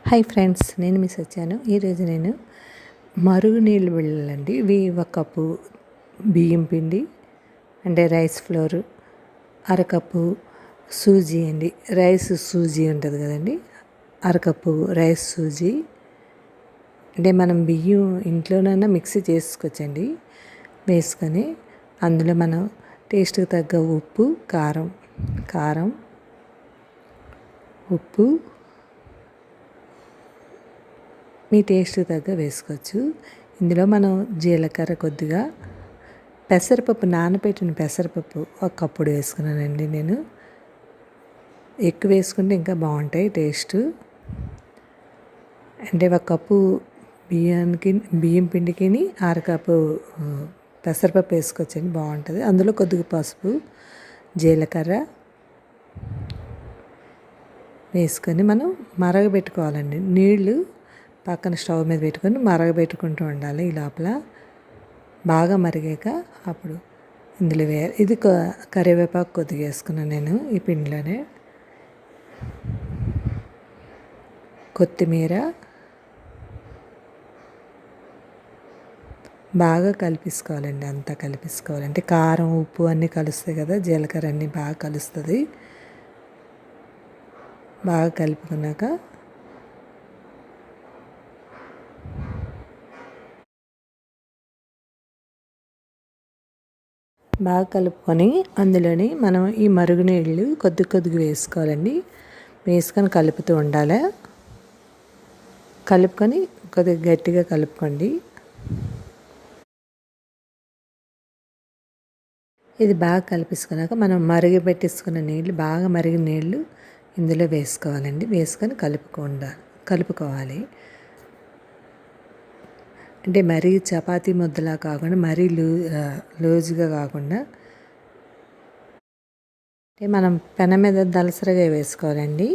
Hi friends, నేను miss వచ్చాను. ఈరోజు నేను మరుగునీళ్ళు వెళ్ళండి. ఇవి ఒక కప్పు బియ్యం పిండి అంటే రైస్ ఫ్లోర్, అరకప్పు సూజీ అండి. రైస్ సూజీ ఉంటుంది కదండి, అరకప్పు రైస్ సూజీ. అంటే మనం బియ్యం ఇంట్లోనైనా మిక్సీ చేసుకోవచ్చండి. వేసుకొని అందులో మనం టేస్ట్కి తగ్గ ఉప్పు, కారం, ఉప్పు మీ టేస్ట్ తగ్గ వేసుకోవచ్చు. ఇందులో మనం జీలకర్ర కొద్దిగా, పెసరపప్పు, నానబెట్టిన పెసరపప్పు ఒక కప్పుడు వేసుకున్నానండి. నేను ఎక్కువ వేసుకుంటే ఇంకా బాగుంటాయి టేస్ట్. అంటే ఒక కప్పు బియ్యం పిండికి అరకప్పు పెసరపప్పు వేసుకోవచ్చండి, బాగుంటుంది. అందులో కొద్దిగా పసుపు, జీలకర్ర వేసుకొని మనం మరగబెట్టుకోవాలండి. నీళ్ళు పక్కన స్టవ్ మీద పెట్టుకొని మరగబెట్టుకుంటూ ఉండాలి. ఈ లోపల బాగా మరిగాక అప్పుడు ఇందులో ఇది కరివేపాకు కొద్దిగా వేసుకున్నాను నేను ఈ పిండిలోనే. కొత్తిమీర బాగా కలిపేసుకోవాలండి. అంతా కలిపేసుకోవాలి. అంటే కారం, ఉప్పు అన్నీ కలుస్తాయి కదా, జీలకర్ర అన్నీ బాగా కలుస్తుంది. బాగా కలుపుకున్నాక బాగా కలుపుకొని అందులోని మనం ఈ మరుగునీళ్ళు కొద్దిగా వేసుకోవాలండి. వేసుకొని కలుపుతూ ఉండాలి. కలుపుకొని కొద్దిగా గట్టిగా కలుపుకోండి. ఇది బాగా కలిపేసుకున్నాక మనం మరిగిపెట్టేసుకున్న నీళ్ళు, బాగా మరిగిన నీళ్ళు ఇందులో వేసుకోవాలండి. వేసుకొని కలుపుకోవాలి. అంటే మరీ చపాతీ ముద్దలా కాకుండా, మరీ లూజుగా కాకుండా, అంటే మనం పెనం మీద దలసరిగా వేసుకోవాలండి.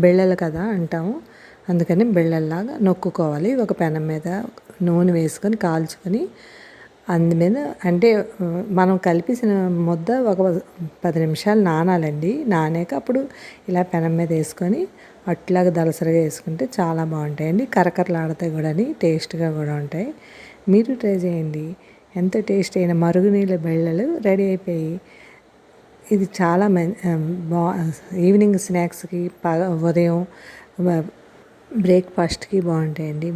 బిళ్ళలు కదా అంటాము, అందుకని బిళ్ళల్లాగా నొక్కుకోవాలి. ఒక పెనం మీద నూనె వేసుకొని కాల్చుకొని అందు మీద, అంటే మనం కలిపేసిన ముద్ద ఒక 10 నిమిషాలు నానాలండి. నానాక అప్పుడు ఇలా పెనం మీద వేసుకొని అట్లాగా దలసరిగా వేసుకుంటే చాలా బాగుంటాయండి. కరకరలాడతాయి కూడా, టేస్ట్గా కూడా ఉంటాయి. మీరు ట్రై చేయండి. ఎంతో టేస్ట్ అయిన మరుగునీళ్ళ బెళ్ళలు రెడీ అయిపోయి. ఇది చాలా ఈవినింగ్ స్నాక్స్కి, ఉదయం బ్రేక్ఫాస్ట్కి బాగుంటాయండి.